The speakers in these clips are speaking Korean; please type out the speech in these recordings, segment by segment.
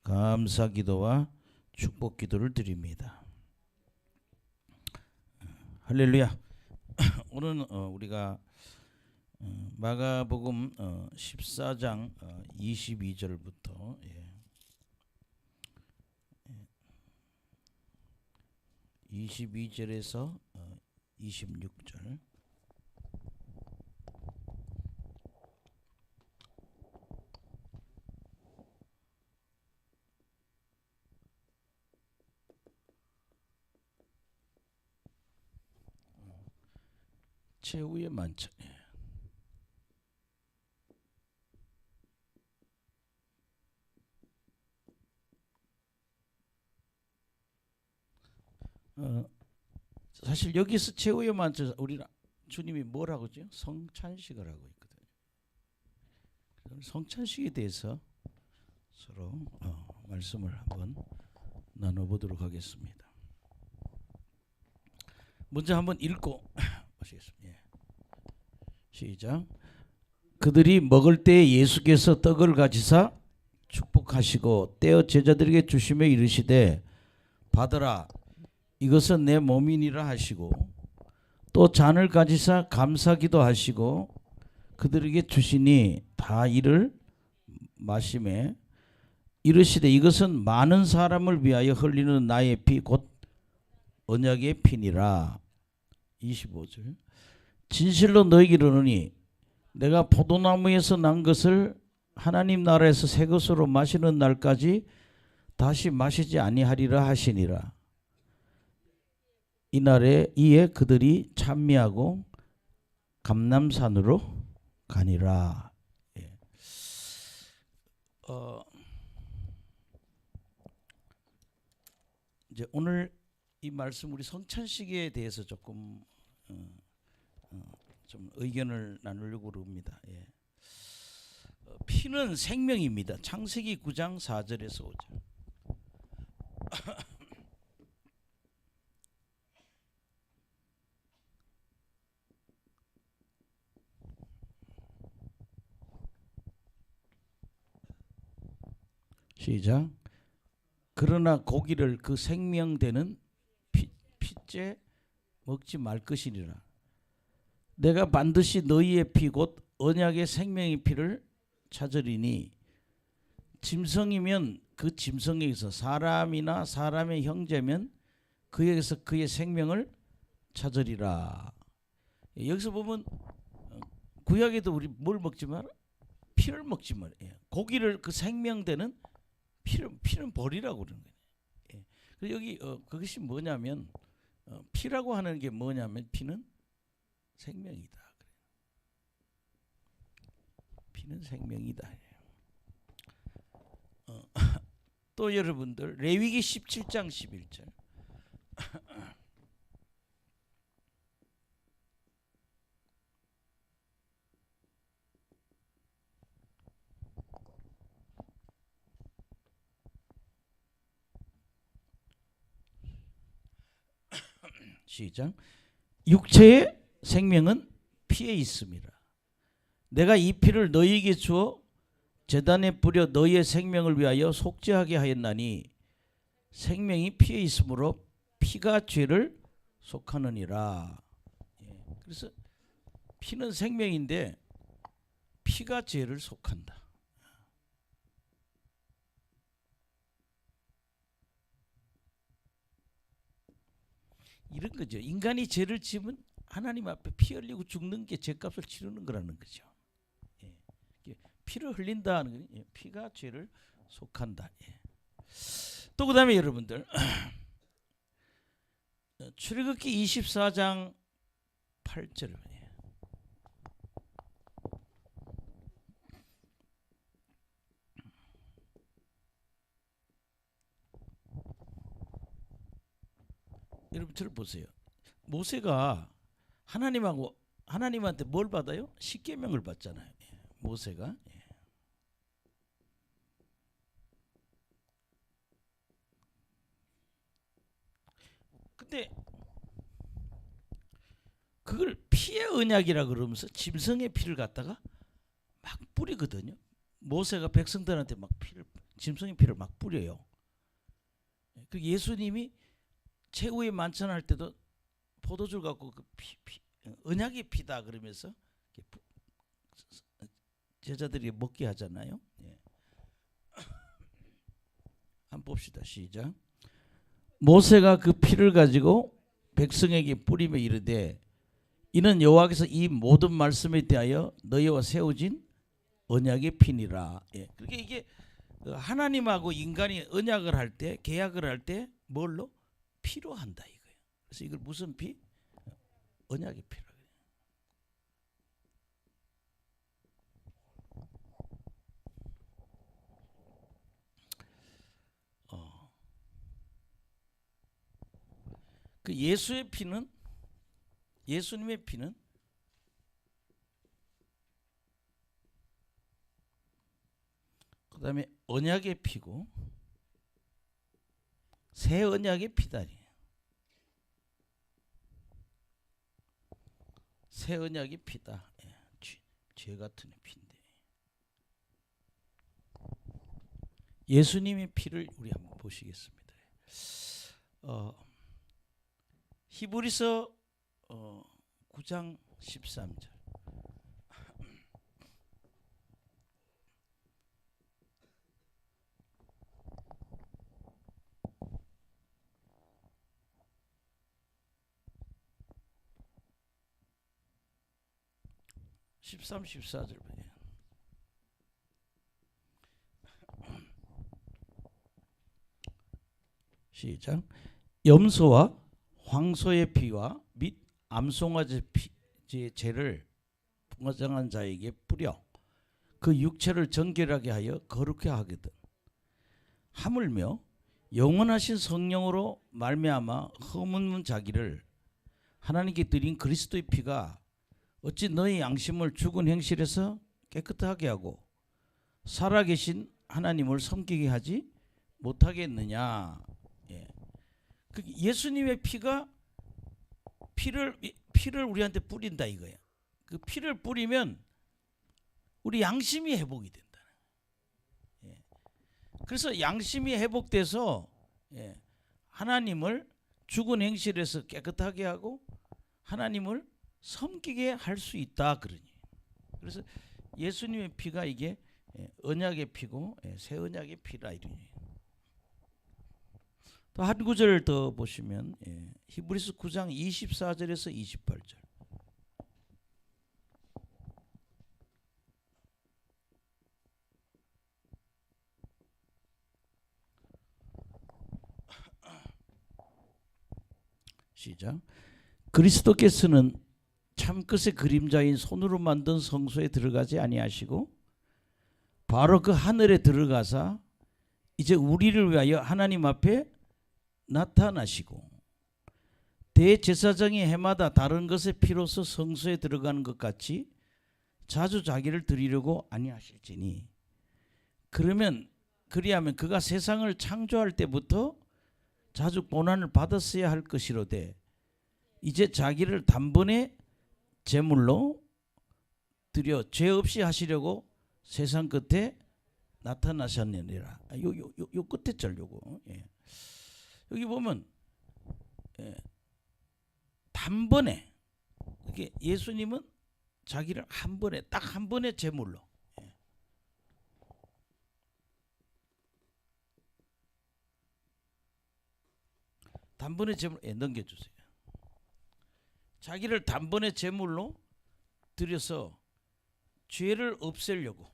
감사 기도와 축복 기도를 드립니다. 할렐루야. 오늘은 우리가 마가복음 14장 22절부터 22절에서 26절 최후의 만찬. 사실 여기서 최후의 만찬 우리 주님이 뭐라고 하죠? 성찬식을 하고 있거든요. 성찬식에 대해서 서로 말씀을 한번 나눠보도록 하겠습니다. 먼저 한번 읽고 보시겠습니다. 시작. 그들이 먹을 때에 예수께서 떡을 가지사 축복하시고 떼어 제자들에게 주시며 이르시되 받으라 이것은 내 몸이니라 하시고 또 잔을 가지사 감사기도 하시고 그들에게 주시니 다 이를 마시매 이르시되 이것은 많은 사람을 위하여 흘리는 나의 피 곧 언약의 피니라. 25절. 진실로 너희에게 이르노니 내가 포도나무에서 난 것을 하나님 나라에서 새 것으로 마시는 날까지 다시 마시지 아니하리라 하시니라. 이날에 이에 그들이 찬미하고 감람산으로 가니라. 이제 오늘 이 말씀 우리 성찬식에 대해서 조금 좀 의견을 나누려고 합니다. 피는 생명입니다. 창세기 9장 4절에서 5절. 시작. 그러나 고기를 그 생명되는 피째 먹지 말 것이니라. 내가 반드시 너희의 피 곧 언약의 생명의 피를 찾으리니 짐승이면 그 짐승에게서 사람이나 사람의 형제면 그에게서 그의 생명을 찾으리라. 여기서 보면 구약에도 우리 뭘 먹지 마라? 피를 먹지 마라. 고기를 그 생명되는 피는 버리라고 그러는 거예요. 그래서 여기 그것이 뭐냐면 피라고 하는 게 뭐냐면 피는 생명이다. 피는 생명이다. 또 여러분들 레위기 17장 11절. 시작. 육체의 생명은 피에 있습니다. 내가 이 피를 너희에게 주어 제단에 뿌려 너희의 생명을 위하여 속죄하게 하였나니 생명이 피에 있으므로 피가 죄를 속하느니라. 그래서 피는 생명인데 피가 죄를 속한다. 이런 거죠. 인간이 죄를 지으면 하나님 앞에 피 흘리고 죽는 게 죄값을 치르는 거라는 거죠. 피를 흘린다는 건 피가 죄를 속한다. 또 그다음에 여러분들 출애굽기 24장 8절. 여러분들 보세요. 모세가 하나님한테 뭘 받아요? 십계명을 받잖아요. 모세가. 근데 그걸 피의 언약이라 그러면서 짐승의 피를 갖다가 막 뿌리거든요. 모세가 백성들한테 막 피를 짐승의 피를 막 뿌려요. 그 예수님이 최후의 만찬할 때도 포도주 갖고 그 언약의 피다 그러면서 제자들이 먹게 하잖아요. 예. 한번 봅시다. 시작. 모세가 그 피를 가지고 백성에게 뿌리며 이르되 이는 여호와께서 이 모든 말씀에 대하여 너희와 세우진 언약의 피니라. 예. 그러니까 이게 하나님하고 인간이 언약을 할 때, 계약을 할 때 뭘로? 피로 한다 이거예요. 그래서 이걸 무슨 피? 언약의 피라. 그 예수의 피는, 예수님의 피는 그 다음에 언약의 피고 새 언약의 피다니. 새 언약의 피다. 예, 죄 같은 피인데 예수님의 피를 우리 한번 보시겠습니다. 히브리서 9장 13절. (13, 14절) 시작. 염소와 황소의 피와 및 암송아지 피의 죄를 풍성한 자에게 뿌려 그 육체를 정결하게 하여 거룩해 하거든. 하물며 영원하신 성령으로 말미암아 허물문 자기를 하나님께 드린 그리스도의 피가 어찌 너희 양심을 죽은 행실에서 깨끗하게 하고 살아계신 하나님을 섬기게 하지 못하겠느냐. 예. 예수님의 피가 피를 우리한테 뿌린다 이거야. 그 피를 뿌리면 우리 양심이 회복이 된다. 예. 그래서 양심이 회복돼서 하나님을 죽은 행실에서 깨끗하게 하고 하나님을 섬기게 할 수 있다 그러니. 그래서 예수님의 피가 이게 언약의 피고 새 언약의 피라 이러니. 또 한 구절 더 보시면 히브리서 9장 24절에서 28절. 시작. 그리스도께서는 참끝의 그림자인 손으로 만든 성소에 들어가지 아니하시고 바로 그 하늘에 들어가사 이제 우리를 위하여 하나님 앞에 나타나시고 대제사장이 해마다 다른 것의 피로서 성소에 들어가는 것 같이 자주 자기를 드리려고 아니하실지니 그리하면 그가 세상을 창조할 때부터 자주 고난을 받았어야 할 것이로되 이제 자기를 단번에 제물로 드려 죄 없이 하시려고 세상 끝에 나타나셨느니라. 요 끝에 절 요거. 여기 보면 단번에 이게 예수님은 자기를 한 번에 딱 한 번에 제물로 단번에 제물 넘겨주세요. 자기를 단번에 제물로 드려서 죄를 없애려고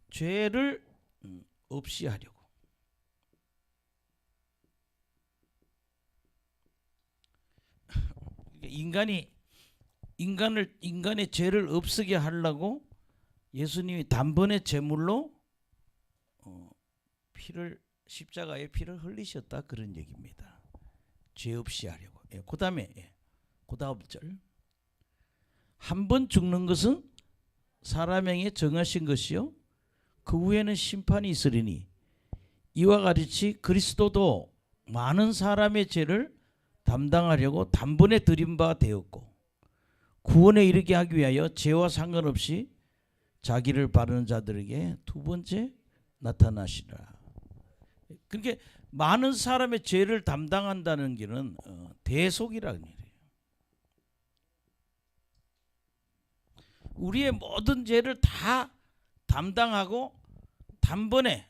죄를 없이 하려고. 인간의 죄를 없애게 하려고 예수님이 단번에 제물로 십자가의 피를 흘리셨다 그런 얘기입니다. 죄 없이 하려고. 그 다음에 그 다음 절. 한 번 죽는 것은 사람에게 정하신 것이요 그 후에는 심판이 있으리니 이와 같이 그리스도도 많은 사람의 죄를 담당하려고 단번에 드린 바 되었고 구원에 이르게 하기 위하여 죄와 상관없이 자기를 바르는 자들에게 두 번째 나타나시라. 그러니까 많은 사람의 죄를 담당한다는 게는 대속이라는 일이에요. 우리의 모든 죄를 다 담당하고 단번에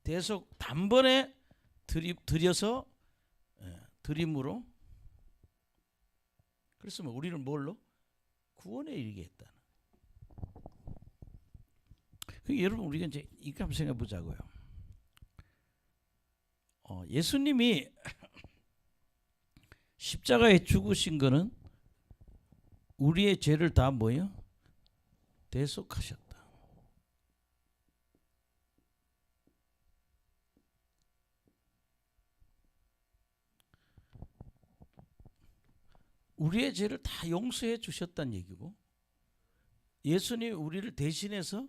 대속 단번에 드려서 드림으로, 그래서 우리는 뭘로? 구원에 이르게 했다. 여러분 우리가 이제 이렇게 한번 생각해 보자고요. 예수님이 십자가에 죽으신 거는 우리의 죄를 다 뭐예요? 대속하셨다. 우리의 죄를 다 용서해 주셨다는 얘기고, 예수님이 우리를 대신해서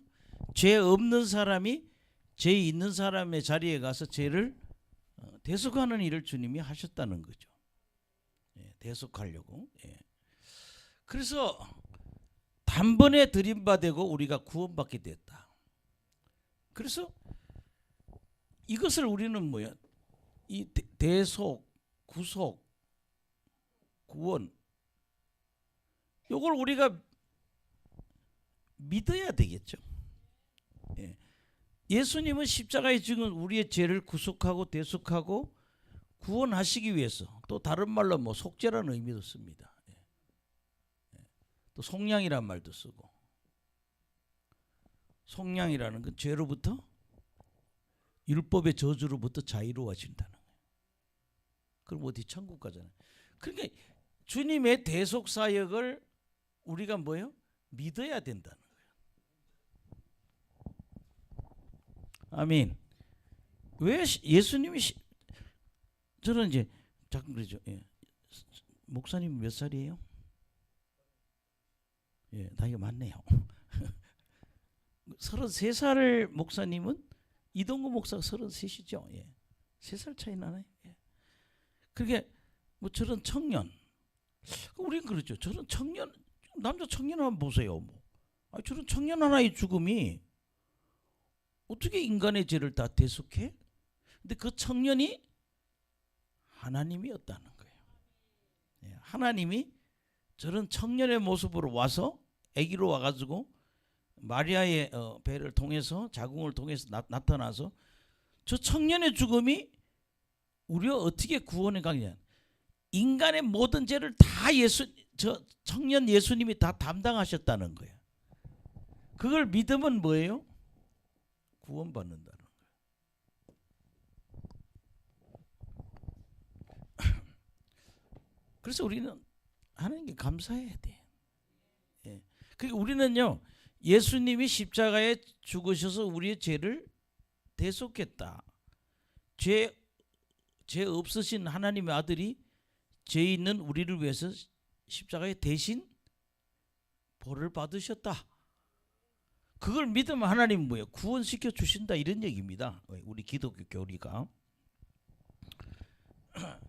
죄 없는 사람이 죄 있는 사람의 자리에 가서 죄를 대속하는 일을 주님이 하셨다는 거죠. 대속하려고. 그래서 단번에 드림받고 우리가 구원받게 됐다. 그래서 이것을 우리는 뭐야? 이 대속, 구속, 구원, 이걸 우리가 믿어야 되겠죠. 예수님은 십자가에 죽은 우리의 죄를 구속하고 대속하고 구원하시기 위해서, 또 다른 말로 뭐 속죄라는 의미도 씁니다. 또 속량이란 말도 쓰고, 속량이라는 건 죄로부터, 율법의 저주로부터 자유로워진다는 거예요. 그럼 어디 천국 가잖아요. 그러니까 주님의 대속 사역을 우리가 뭐예요? 믿어야 된다는 거예요. 아멘. 왜 예수님이 저는 이제 자꾸 그러죠. 목사님 몇 살이에요? 나이가 많네요. 33살 목사님은 이동구 목사가 33이죠. 3살 차이 나나요? 그게 뭐 저런 청년, 우리는 그렇죠. 저런 청년, 남자 청년 한번 보세요. 저런 청년 하나의 죽음이 어떻게 인간의 죄를 다 대속해? 근데 그 청년이 하나님이었다는 거예요. 하나님이 저런 청년의 모습으로 와서, 아기로 와가지고 마리아의 배를 통해서, 자궁을 통해서 나타나서 저 청년의 죽음이 우리가 어떻게 구원해 가냐? 인간의 모든 죄를 다 저 청년 예수님이 다 담당하셨다는 거예요. 그걸 믿으면 뭐예요? 구원받는다는 거예요. 그래서 우리는 하나님께 감사해야 돼. 그러니까 우리는요, 예수님이 십자가에 죽으셔서 우리의 죄를 대속했다. 죄 없으신 하나님의 아들이 죄 있는 우리를 위해서 십자가에 대신 벌을 받으셨다. 그걸 믿으면 하나님 뭐예요? 구원시켜 주신다, 이런 얘기입니다. 우리 기독교 교리가.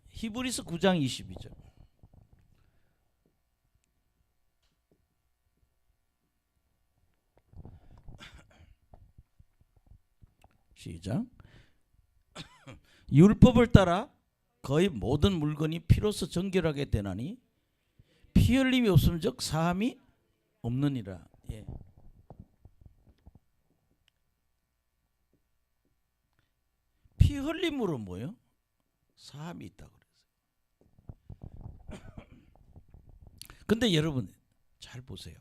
히브리서 9장 22절. 시작. 율법을 따라 거의 모든 물건이 피로서 정결하게 되나니 피 흘림이 없음즉 사함이 없느니라. 피 흘림으로 뭐요? 사함이 있다고 그랬어요. 근데 여러분 잘 보세요.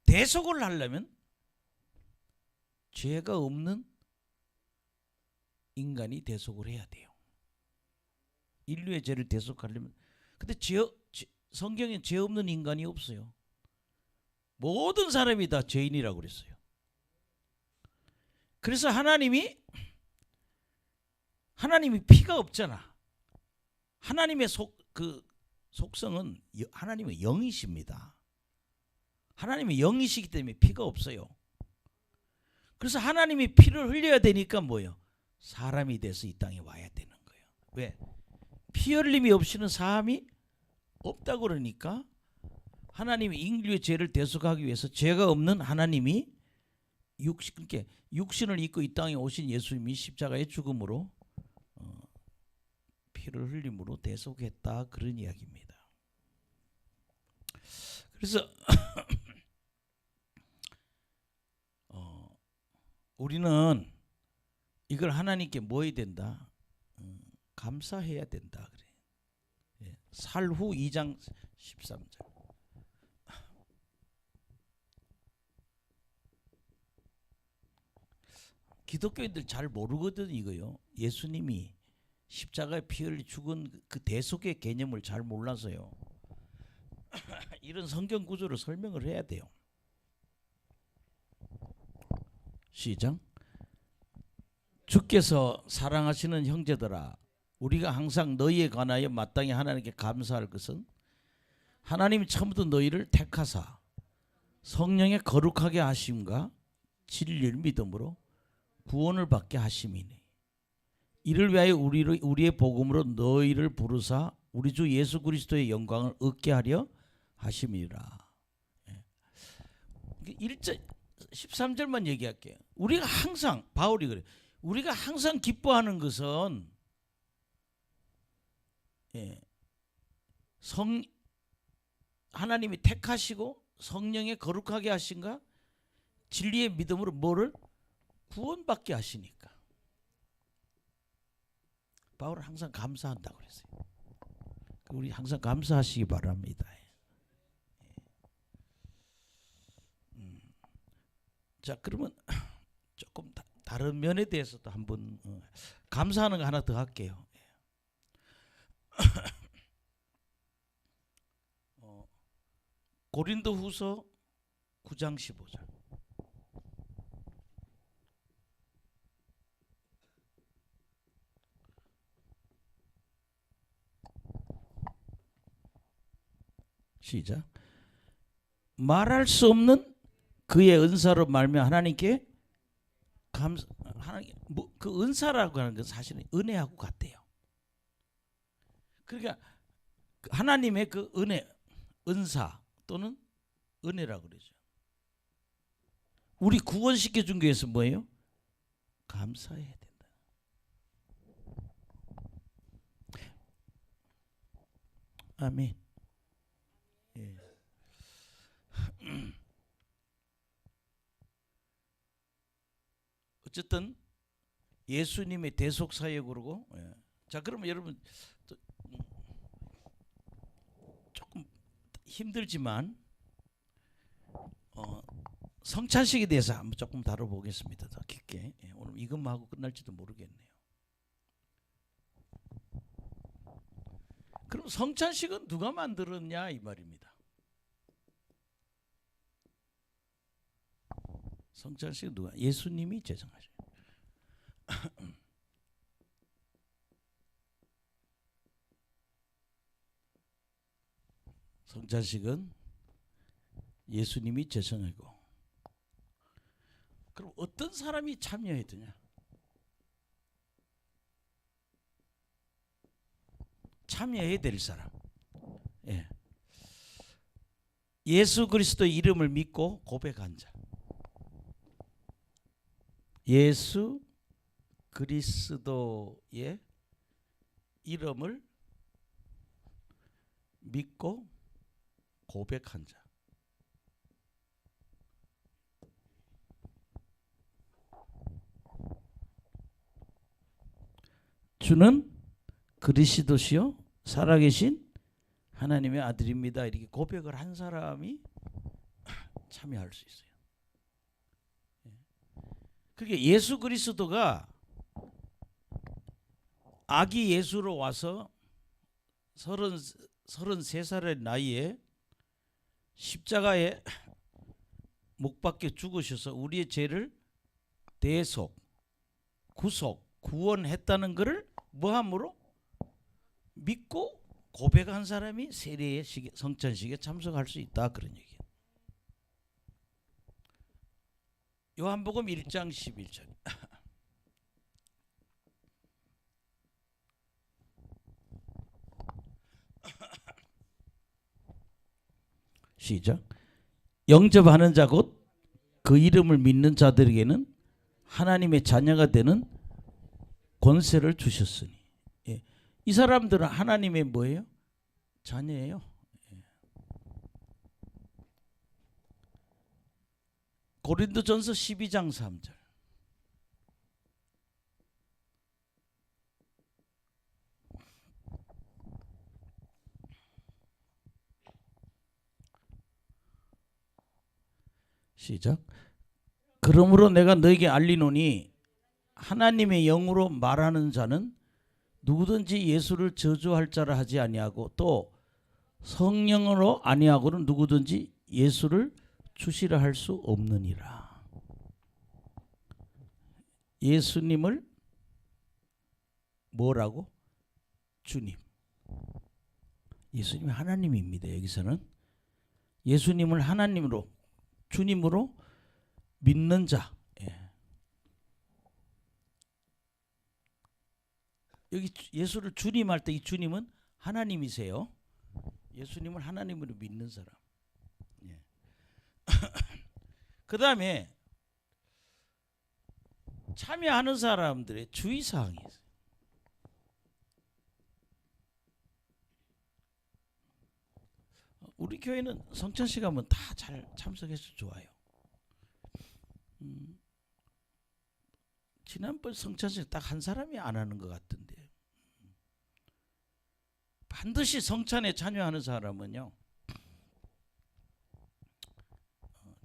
대속을 하려면 죄가 없는 인간이 대속을 해야 돼요. 인류의 죄를 대속하려면. 근데 성경에 죄 없는 인간이 없어요. 모든 사람이 다 죄인이라고 그랬어요. 그래서 하나님이 피가 없잖아. 하나님의 속성은 하나님의 영이십니다. 하나님의 영이시기 때문에 피가 없어요. 그래서 하나님이 피를 흘려야 되니까 뭐예요? 사람이 돼서 이 땅에 와야 되는 거예요. 왜? 피 흘림이 없이는 사함이 없다 그러니까 하나님이 인류의 죄를 대속하기 위해서 죄가 없는 하나님이 그러니까 육신을 입고 이 땅에 오신 예수님이 십자가의 죽음으로 피를 흘림으로 대속했다 그런 이야기입니다. 그래서 우리는 이걸 하나님께 뭐 해야 된다? 감사해야 된다 그래. 살후 2장 13절. 기독교인들 잘 모르거든 이거요. 예수님이 십자가에 피 흘려 죽은 그 대속의 개념을 잘 몰라서요. 이런 성경 구조를 설명을 해야 돼요. 시작. 주께서 사랑하시는 형제들아, 우리가 항상 너희에 관하여 마땅히 하나님께 감사할 것은 하나님이 처음부터 너희를 택하사 성령의 거룩하게 하심과 진리를 믿음으로 구원을 받게 하심이니 이를 위하여 우리의 복음으로 너희를 부르사 우리 주 예수 그리스도의 영광을 얻게 하려 하심이라. 1절 13절만 얘기할게요. 우리가 항상 바울이 그래. 우리가 항상 기뻐하는 것은 하나님이 택하시고 성령의 거룩하게 하신가 진리의 믿음으로 뭐를 구원받게 하시니까. 바울은 항상 감사한다고 그랬어요. 우리 항상 감사하시기 바랍니다. 자, 그러면 조금 다른 면에 대해서도 한번 감사하는 거 하나 더 할게요. 고린도후서 9장 15절. 시작. 말할 수 없는 그의 은사로 말미암아 하나님께 하나님 그 은사라고 하는 건 사실은 은혜하고 같대요. 그러니까 하나님의 그 은사 또는 은혜라고 그러죠. 우리 구원시켜 준 거에서 뭐예요? 감사해야 된다. 아멘. 예. 어쨌든 예수님의 대속 사역으로 자, 그러면 여러분 조금 힘들지만 성찬식에 대해서 한번 조금 다뤄보겠습니다. 더 깊게. 오늘 이것만 하고 끝날지도 모르겠네요. 그럼 성찬식은 누가 만들었냐 이 말입니다. 성찬식은 누가? 예수님이 제정하셔요. 성찬식은 예수님이 제정하고, 그럼 어떤 사람이 참여해야 되냐? 참여해야 될 사람. 예수 그리스도의 이름을 믿고 고백한 자. 예수 그리스도의 이름을 믿고 고백한 자. 주는 그리스도시요 살아계신 하나님의 아들입니다. 이렇게 고백을 한 사람이 참여할 수 있어요. 그게 예수 그리스도가 아기 예수로 와서 33살의 나이에 십자가에 못 박혀 죽으셔서 우리의 죄를 대속, 구속, 구원했다는 것을 뭐함으로? 믿고 고백한 사람이 세례의 성찬식에 참석할 수 있다 그런 얘기예요. 요한복음 1장 11절. 시작. 영접하는 자 곧 그 이름을 믿는 자들에게는 하나님의 자녀가 되는 권세를 주셨으니. 예. 이 사람들은 하나님의 뭐예요? 자녀예요. 예. 고린도전서 12장 3절. 시작. 그러므로 내가 너에게 알리노니 하나님의 영으로 말하는 자는 누구든지 예수를 저주할 자라 하지 아니하고 또 성령으로 아니하고는 누구든지 예수를 주시라 할 수 없느니라. 예수님을 뭐라고? 주님. 예수님이 하나님입니다. 여기서는 예수님을 하나님으로 주님으로 믿는 자. 예. 여기 예수를 주님 할 때 이 주님은 하나님이세요. 예수님을 하나님으로 믿는 사람. 예. 그 다음에 참여하는 사람들의 주의사항이 있어요. 우리 교회는 성찬식 하면 다 잘 참석해서 좋아요. 지난번 성찬식 딱 한 사람이 안 하는 것 같은데, 반드시 성찬에 참여하는 사람은요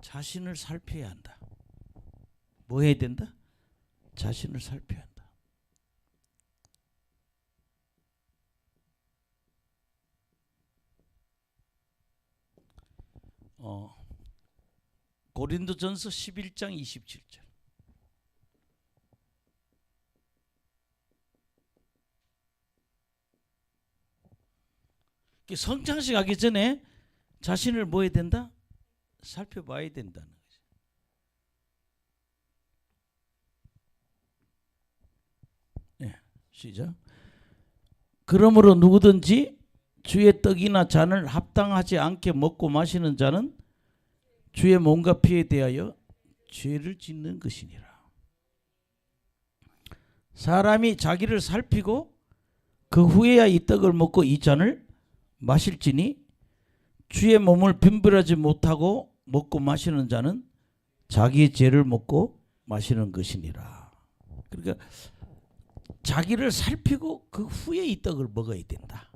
자신을 살펴야 한다. 뭐 해야 된다? 자신을 살펴야 한다. 고린도전서 11장 27절. 성찬식 하기 전에 자신을 뭐 해야 된다? 살펴봐야 된다는 거죠. 네, 시작. 그러므로 누구든지 주의 떡이나 잔을 합당하지 않게 먹고 마시는 자는 주의 몸과 피에 대하여 죄를 짓는 것이니라. 사람이 자기를 살피고 그 후에야 이 떡을 먹고 이 잔을 마실지니 주의 몸을 분별하지 못하고 먹고 마시는 자는 자기의 죄를 먹고 마시는 것이니라. 그러니까 자기를 살피고 그 후에 이 떡을 먹어야 된다.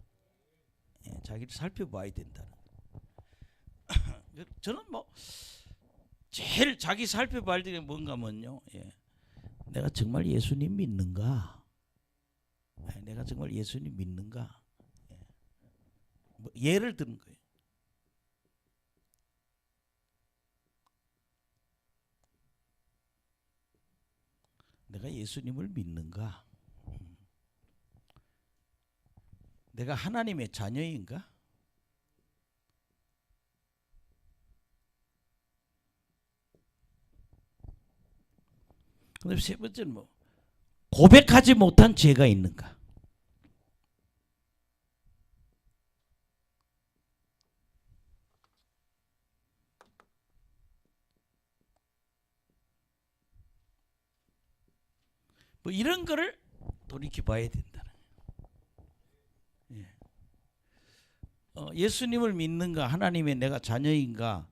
예, 자기를 살펴봐야 된다. 저는 뭐 제일 자기 살펴봐야 되는 게 뭔가면요. 예. 내가 정말 예수님 믿는가? 예, 내가 정말 예수님 믿는가? 예. 뭐 예를 드는 거예요. 내가 예수님을 믿는가? 내가 하나님의 자녀인가? 그다음에 세 번째는 뭐 고백하지 못한 죄가 있는가? 뭐 이런 거를 돌이켜봐야 된다는 거예요. 예. 예수님을 믿는가? 하나님의 내가 자녀인가?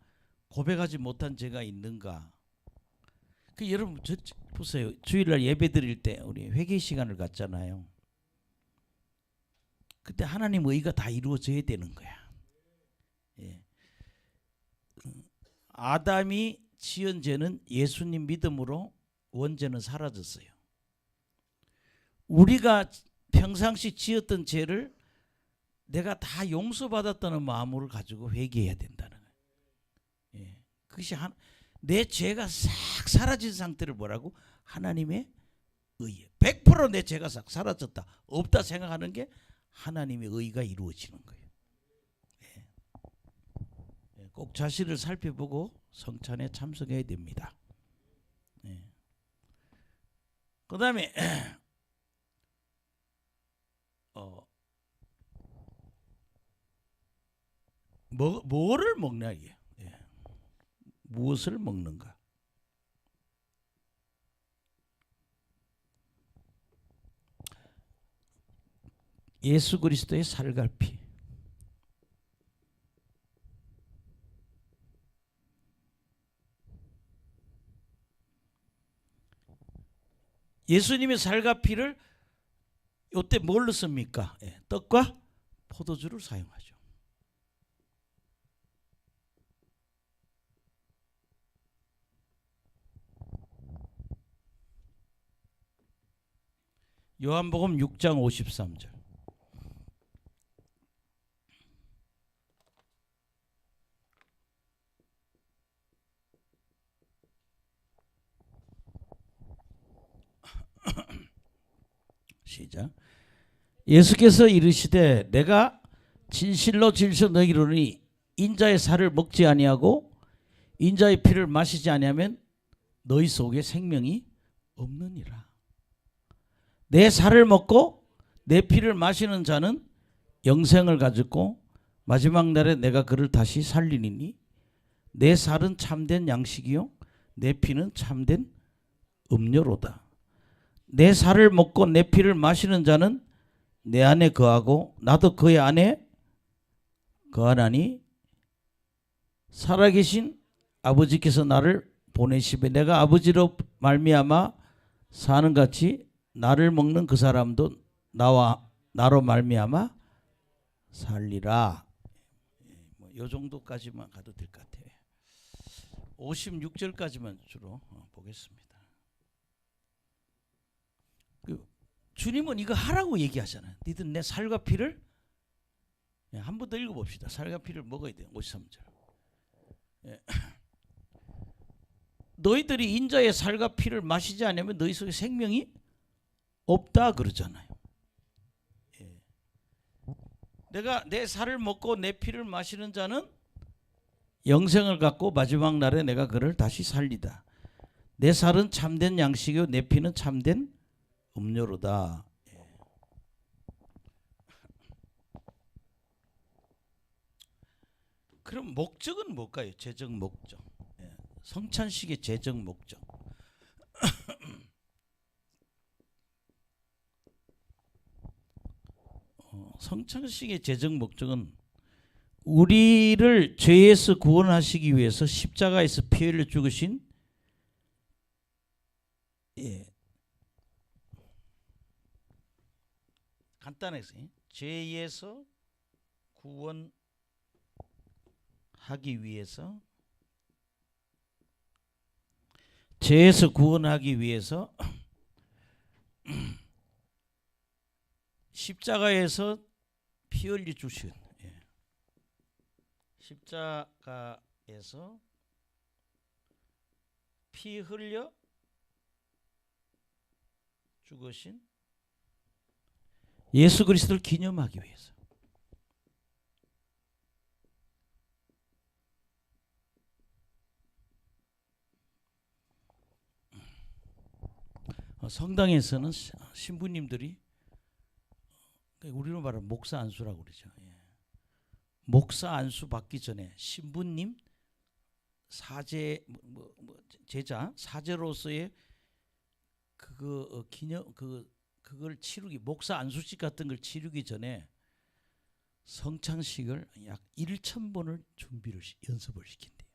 고백하지 못한 죄가 있는가? 그 여러분 저 보세요. 주일날 예배 드릴 때 우리 회개 시간을 갖잖아요. 그때 하나님 의가 다 이루어져야 되는 거야. 예. 아담이 지은 죄는 예수님 믿음으로 원죄는 사라졌어요. 우리가 평상시 지었던 죄를 내가 다 용서받았다는 마음을 가지고 회개해야 된다는 거예요. 예. 그것이 내 죄가 싹 사라진 상태를 뭐라고? 하나님의 의에 100% 내 죄가 싹 사라졌다 없다 생각하는 게 하나님의 의가 이루어지는 거예요. 예. 꼭 자신을 살펴보고 성찬에 참석해야 됩니다. 예. 그 다음에 뭐를 먹냐 이게. 예. 무엇을 먹는가. 예수 그리스도의 살갈피. 예수님의 살갈피를 이때 뭘로 씁니까? 예, 떡과 포도주를 사용하죠. 요한복음 6장 53절. 시작. 예수께서 이르시되 내가 진실로 진실로 너희에게 이르노니 인자의 살을 먹지 아니하고 인자의 피를 마시지 아니하면 너희 속에 생명이 없느니라. 내 살을 먹고 내 피를 마시는 자는 영생을 가졌고 마지막 날에 내가 그를 다시 살리니 내 살은 참된 양식이요 내 피는 참된 음료로다. 내 살을 먹고 내 피를 마시는 자는 내 안에 거하고 나도 그의 안에 거하나니 살아계신 아버지께서 나를 보내시되 내가 아버지로 말미암아 사는 같이 나를 먹는 그 사람도 나로 말미암아 살리라. 이 정도까지만 가도 될 것 같아요. 56절까지만 주로 보겠습니다. 주님은 이거 하라고 얘기하잖아요. 니들 내 살과 피를 한 번 더 읽어봅시다. 살과 피를 먹어야 돼요. 53절. 예. 너희들이 인자의 살과 피를 마시지 않으면 너희 속에 생명이 없다 그러잖아요. 예. 내가 내 살을 먹고 내 피를 마시는 자는 영생을 갖고 마지막 날에 내가 그를 다시 살리다. 내 살은 참된 양식이요 내 피는 참된 음료로다. 예. 그럼 목적은 뭘까요? 재적 목적. 예. 성찬식의 재적 목적. 성찬식의 재적 목적은 우리를 죄에서 구원하시기 위해서 십자가에서 피 흘려 죽으신 간단해서 죄에서 구원하기 위해서 십자가에서 피 흘려 주신 십자가에서 피 흘려 죽으신 예수 그리스도를 기념하기 위해서. 성당에서는 신부님들이 우리로 말하면 목사 안수라고 그러죠. 목사 안수 받기 전에 신부님 사제 제자 사제로서의 그거 기념 그걸 치르기 목사 안수식 같은 걸 치르기 전에 성찬식을 약 1,000번을 연습을 시킨대요.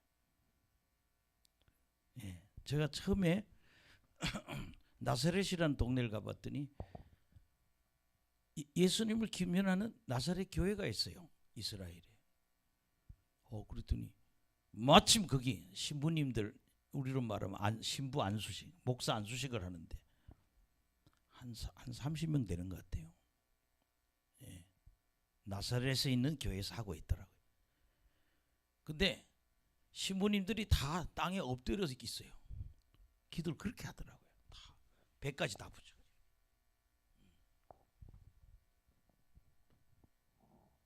예, 제가 처음에 나사렛이라는 동네를 가봤더니 예수님을 기념하는 나사렛 교회가 있어요. 이스라엘에. 그랬더니 마침 거기 신부님들 우리로 말하면 신부 안수식, 목사 안수식을 하는데 한 30명 되는 것 같아요. 예. 나사렛에 있는 교회에서 하고 있더라고요. 근데 신부님들이 다 땅에 엎드려서 있어요. 기도를 그렇게 하더라고요. 다 배까지 다 붙여.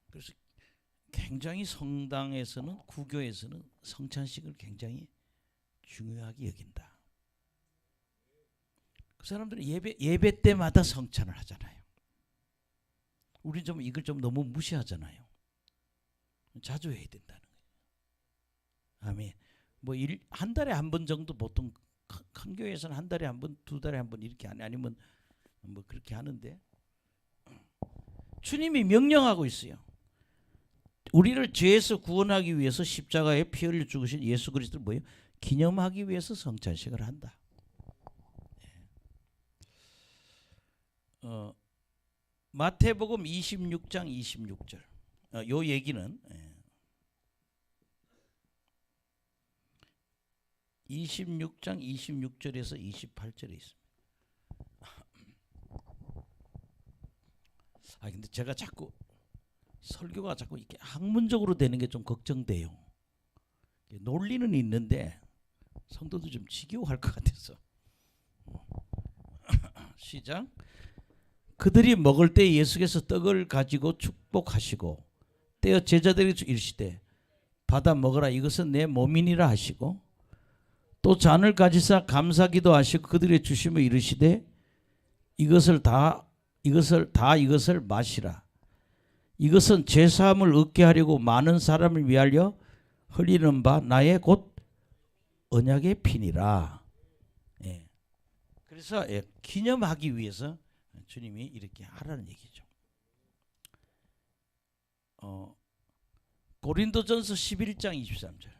그래서 굉장히 성당에서는 구교에서는 성찬식을 굉장히 중요하게 여긴다. 그 사람들은 예배 때마다 성찬을 하잖아요. 우리 좀 이걸 좀 너무 무시하잖아요. 자주 해야 된다는 거예요. 아멘. 뭐 한 달에 한 번 정도 보통 큰 교회에서는 한 달에 한 번, 두 달에 한 번 이렇게 아니면 뭐 그렇게 하는데 주님이 명령하고 있어요. 우리를 죄에서 구원하기 위해서 십자가에 피 흘려 죽으신 예수 그리스도를 뭐예요? 기념하기 위해서 성찬식을 한다. 마태복음 26장 26절. 요 얘기는 26장 26절에서 28절에 있습니다. 근데 제가 자꾸 설교가 자꾸 이렇게 학문적으로 되는 게 좀 걱정돼요. 논리는 있는데 성도들 좀 지겨워할 것 같아서. 시작. 그들이 먹을 때 예수께서 떡을 가지고 축복하시고 떼어 제자들에게 이르시되 받아 먹으라 이것은 내 몸이니라 하시고 또 잔을 가지사 감사기도 하시고 그들에게 주시며 이르시되 이것을 마시라. 이것은 죄사함을 얻게 하려고 많은 사람을 위하여 흘리는 바 나의 곧 언약의 피니라. 그래서 기념하기 위해서 주님이 이렇게 하라는 얘기죠. 고린도전서 11장 23절.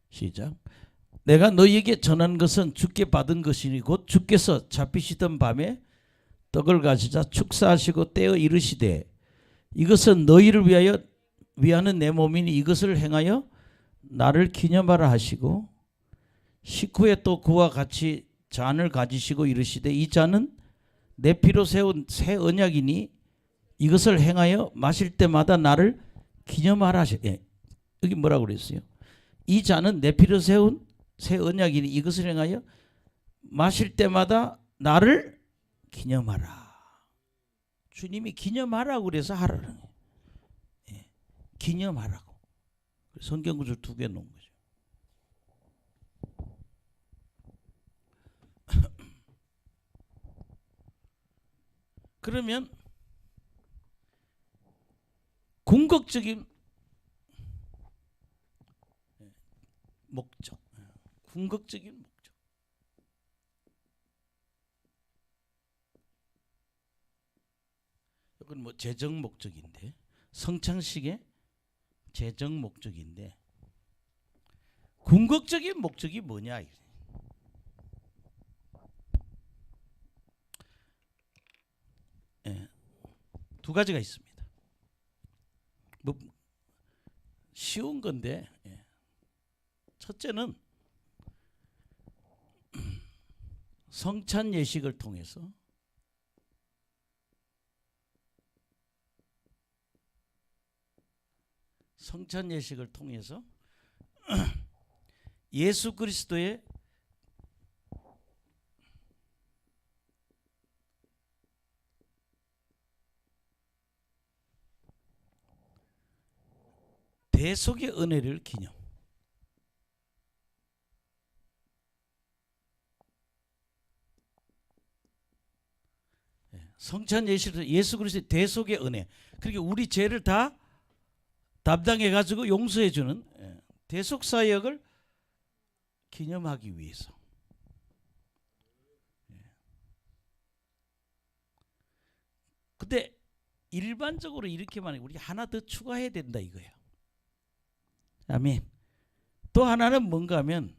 시작. 내가 너희에게 전한 것은 주께 받은 것이니 곧 주께서 잡히시던 밤에 떡을 가지자 축사하시고 떼어 이르시되 이것은 너희를 위하는 내 몸이니 이것을 행하여 나를 기념하라 하시고 식후에 또 그와 같이 잔을 가지시고 이르시되 이 잔은 내 피로 세운 새 언약이니 이것을 행하여 마실 때마다 나를 기념하라 하시. 여기 뭐라고 그랬어요? 이 잔은 내 피로 세운 새 언약이니 이것을 행하여 마실 때마다 나를 기념하라. 주님이 기념하라고 그래서 하라는 거예요. 기념하라고. 성경구절 2개 놓은 거죠. 그러면 궁극적인 목적, 궁극적인 목적. 이건 뭐 재정 목적인데 성찬식의 재정 목적인데 궁극적인 목적이 뭐냐? 두 가지가 있습니다. 뭐 쉬운 건데 첫째는 성찬 예식을 통해서 예수 그리스도의 대속의 은혜를 기념. 성찬 예식에서 예수 그리스도의 대속의 은혜. 그러니까 우리 죄를 다 담당해 가지고 용서해 주는 대속 사역을 기념하기 위해서. 근데 일반적으로 이렇게만 우리 하나 더 추가해야 된다 이거예요. 아멘. 또 하나는 뭔가 하면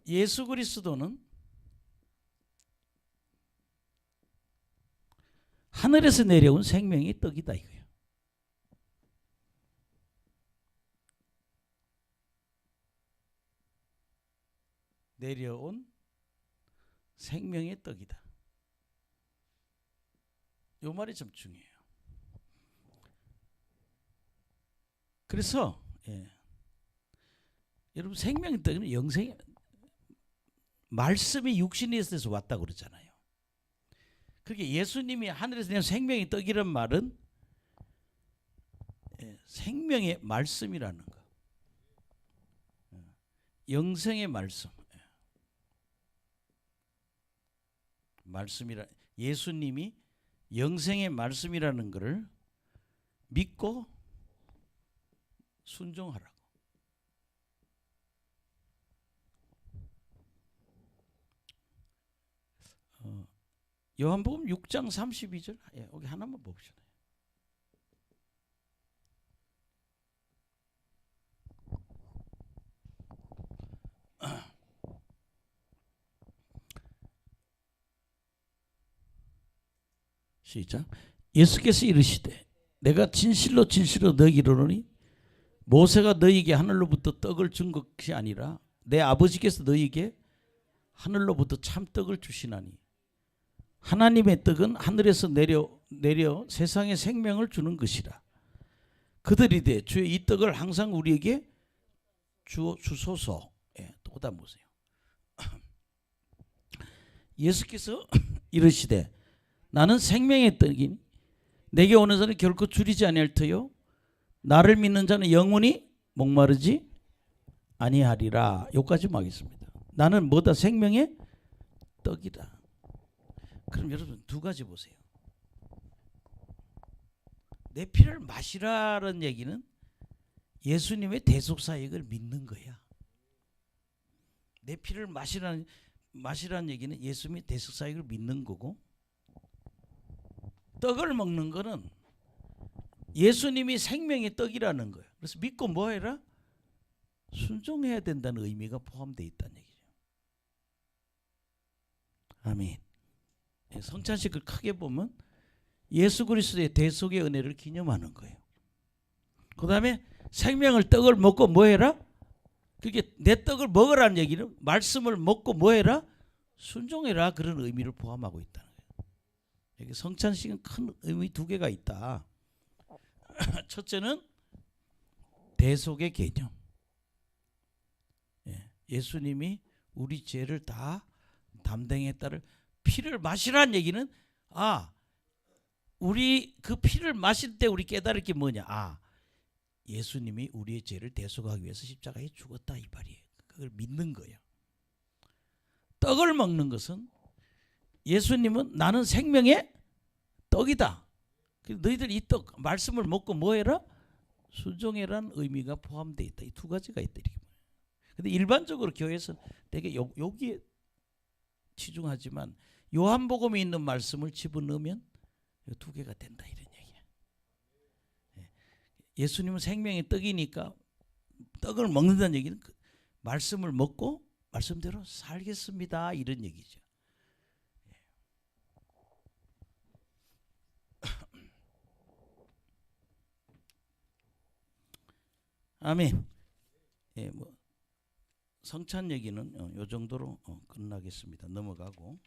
예수 그리스도는 하늘에서 내려온 생명의 떡이다 이거예요. 내려온 생명의 떡이다. 이 말이 좀 중요해요. 그래서 여러분 생명의 떡은 영생 말씀이 육신이 있어서 왔다고 그러잖아요. 그게 예수님이 하늘에서 내린 생명의 떡이란 말은 생명의 말씀이라는 거. 영생의 말씀. 말씀이라 예수님이 영생의 말씀이라는 것을 믿고 순종하라고. 요한복음 6장 32절 여기 하나만 봅시다. 시작. 예수께서 이르시되 내가 진실로 진실로 너희에게 이르노니 모세가 너희에게 하늘로부터 떡을 준 것이 아니라 내 아버지께서 너희에게 하늘로부터 참떡을 주시나니 하나님의 떡은 하늘에서 내려 세상에 생명을 주는 것이라. 그들이 되 주의 이 떡을 항상 우리에게 주소서. 또 그다음 보세요. 예수께서 이르시되 나는 생명의 떡이니 내게 오는 자는 결코 줄이지 아니할 터요 나를 믿는 자는 영원히 목마르지 아니하리라. 여기까지 하겠습니다. 나는 뭐다? 생명의 떡이다. 그럼 여러분 두 가지 보세요. 내 피를 마시라는 얘기는 예수님의 대속사역을 믿는 거야. 내 피를 마시라는 얘기는 예수님의 대속사역을 믿는 거고, 떡을 먹는 거는 예수님이 생명의 떡이라는 거예요. 그래서 믿고 뭐 해라? 순종해야 된다는 의미가 포함되어 있다는 얘기죠. 아멘. 성찬식을 크게 보면 예수 그리스도의 대속의 은혜를 기념하는 거예요. 그 다음에 생명을 떡을 먹고 뭐 해라? 그게 내 떡을 먹으라는 얘기는 말씀을 먹고 뭐 해라? 순종해라. 그런 의미를 포함하고 있다는 거예요. 여기 성찬식은 큰 의미 두 개가 있다. 첫째는 대속의 개념. 예수님이 우리 죄를 다 담당했다를 피를 마시라는 얘기는 우리 그 피를 마실 때 우리 깨달을 게 뭐냐? 예수님이 우리의 죄를 대속하기 위해서 십자가에 죽었다 이 말이에요. 그걸 믿는 거예요. 떡을 먹는 것은 예수님은 나는 생명의 떡이다. 너희들 이 떡 말씀을 먹고 뭐 해라? 순종해라는 의미가 포함되어 있다. 이 두 가지가 있다. 이렇게. 근데 일반적으로 교회에서 되게 여기에 치중하지만 요한복음에 있는 말씀을 집어넣으면 두 개가 된다 이런 얘기야. 예수님은 생명의 떡이니까 떡을 먹는다는 얘기는 그 말씀을 먹고 말씀대로 살겠습니다 이런 얘기죠. 아멘. 뭐 성찬 얘기는 요 정도로 끝나겠습니다. 넘어가고.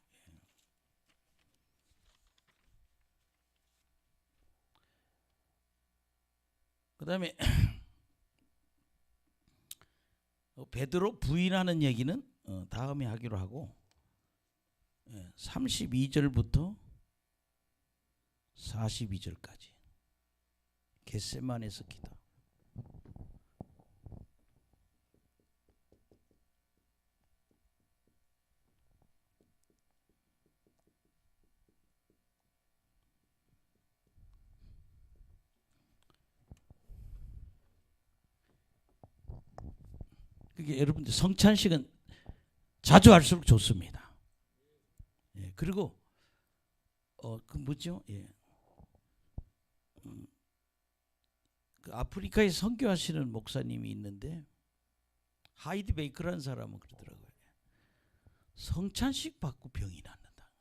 그 다음에 베드로 부인하는 얘기는 다음에 하기로 하고 32절부터 42절까지 겟세마네에서 기도. 그게 여러분들 성찬식은 자주 할수록 좋습니다. 그리고 그 뭐죠? 그 아프리카에 선교하시는 목사님이 있는데 하이드 베이커라는 사람은 그러더라고요. 성찬식 받고 병이 낫는다.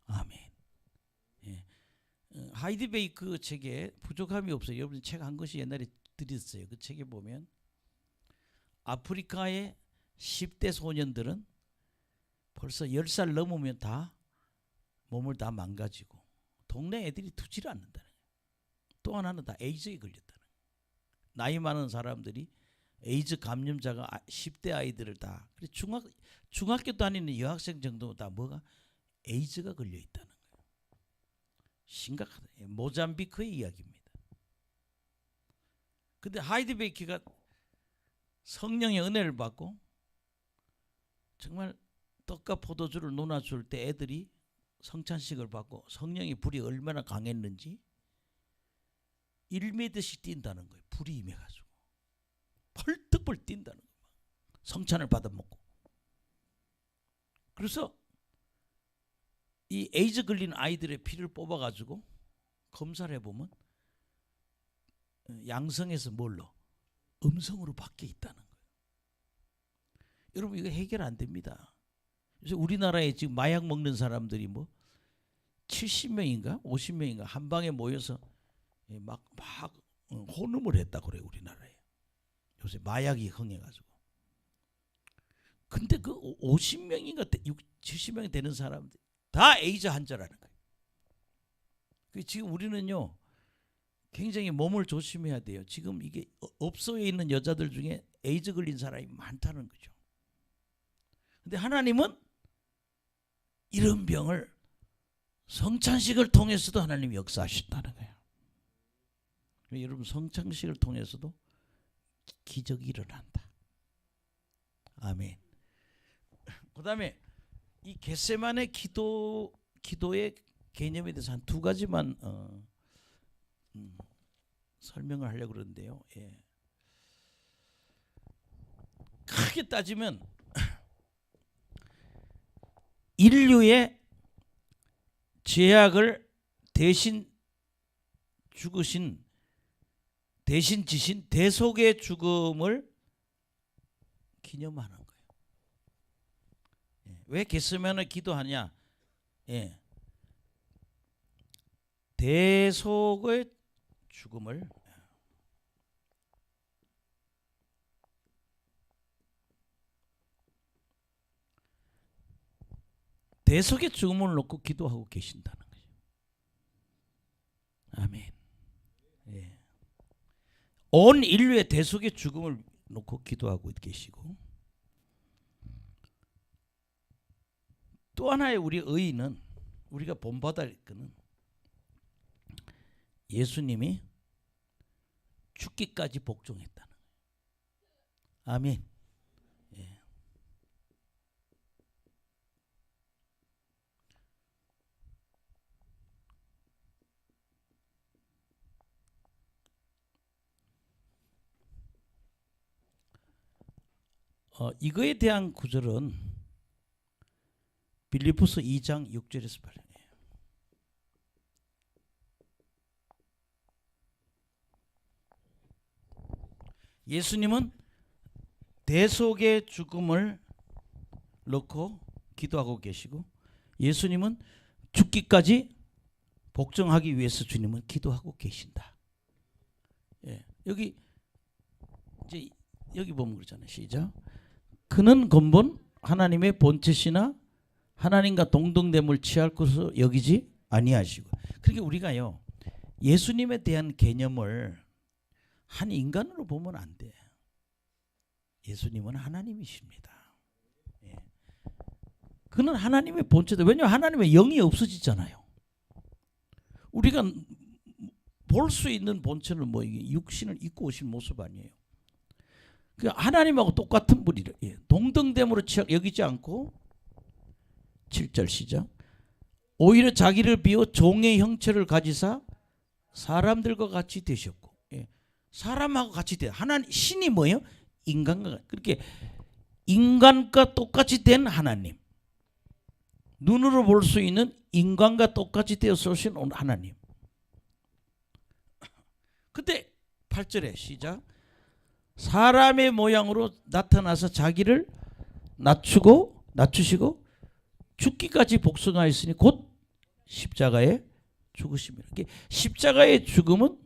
아멘. 하이드 베이커 책에 부족함이 없어요. 여러분 책 한 것이 옛날에 드렸어요. 그 책에 보면 아프리카의 10대 소년들은 벌써 10살 넘으면 다 몸을 다 망가지고 동네 애들이 두지를 않는다는 거예요. 또 하나는 다 에이즈에 걸렸다는 거예요. 나이 많은 사람들이 에이즈 감염자가 10대 아이들을 다 중학교 다니는 여학생 정도 다 뭐가 에이즈가 걸려 있다는 거예요. 심각하다. 모잠비크의 이야기입니다. 근데 하이드베이키가 성령의 은혜를 받고 정말 떡과 포도주를 논아줄 때 애들이 성찬식을 받고 성령의 불이 얼마나 강했는지 1m씩 뛴다는 거예요. 불이 임해가지고 펄떡벌 뛴다는 거예요. 성찬을 받아먹고. 그래서 이 에이즈 걸린 아이들의 피를 뽑아가지고 검사를 해보면 양성에서 뭘로? 음성으로 바뀌어 있다는 거예요. 여러분 이거 해결 안 됩니다. 그래서 우리나라에 지금 마약 먹는 사람들이 뭐 70명인가 50명인가 한 방에 모여서 막 혼음을 했다 그래요. 우리나라에 요새 마약이 흥해가지고. 근데 그 50명인가 70명이 되는 사람들 다 에이즈 환자라는 거예요. 지금 우리는요 굉장히 몸을 조심해야 돼요. 지금 이게 업소에 있는 여자들 중에 에이즈 걸린 사람이 많다는 거죠. 근데 하나님은 이런 병을 성찬식을 통해서도 하나님이 역사하신다는 거예요. 여러분 성찬식을 통해서도 기적이 일어난다. 아멘. 그 다음에 이 겟세마네 기도의 개념에 대해서 한 두 가지만 설명을 하려고 그러는데요. 예. 크게 따지면 인류의 죄악을 대신 죽으신 대신 지신 대속의 죽음을 기념하는 거예요. 예. 왜 겟세마네 기도하냐? 예. 대속의 죽음을 대속의 죽음을 놓고 기도하고 계신다는 거죠. 아멘. 예. 온 인류의 대속의 죽음을 놓고 기도하고 계시고 또 하나의 우리 의의는 우리가 본받을 것은 예수님이 죽기까지 복종했다는 거예요. 아멘. 예. 이거에 대한 구절은 빌립보서 2장 6절에서 8절. 예수님은 대속의 죽음을 놓고 기도하고 계시고 예수님은 죽기까지 복종하기 위해서 주님은 기도하고 계신다. 예. 여기 이제 여기 보면 그러잖아요. 시작. 그는 근본 하나님의 본체시나 하나님과 동등됨을 취할 것으로 여기지 아니하시고. 그러니까 우리가요 예수님에 대한 개념을 한 인간으로 보면 안 돼. 예수님은 하나님이십니다. 예. 그는 하나님의 본체다. 왜냐하면 하나님의 영이 없어지잖아요. 우리가 볼 수 있는 본체는 뭐 육신을 입고 오신 모습 아니에요. 그러니까 하나님하고 똑같은 분이래. 예. 동등됨으로 여기지 않고 7절 시작. 오히려 자기를 비워 종의 형체를 가지사 사람들과 같이 되셨고. 예. 사람하고 같이 돼. 하나님 신이 뭐예요? 인간과 그렇게 인간과 똑같이 된 하나님. 눈으로 볼 수 있는 인간과 똑같이 되어서 오신 하나님. 근데 8절에 시작. 사람의 모양으로 나타나서 자기를 낮추시고 죽기까지 복종하였으니 곧 십자가에 죽으심이라. 십자가의 죽음은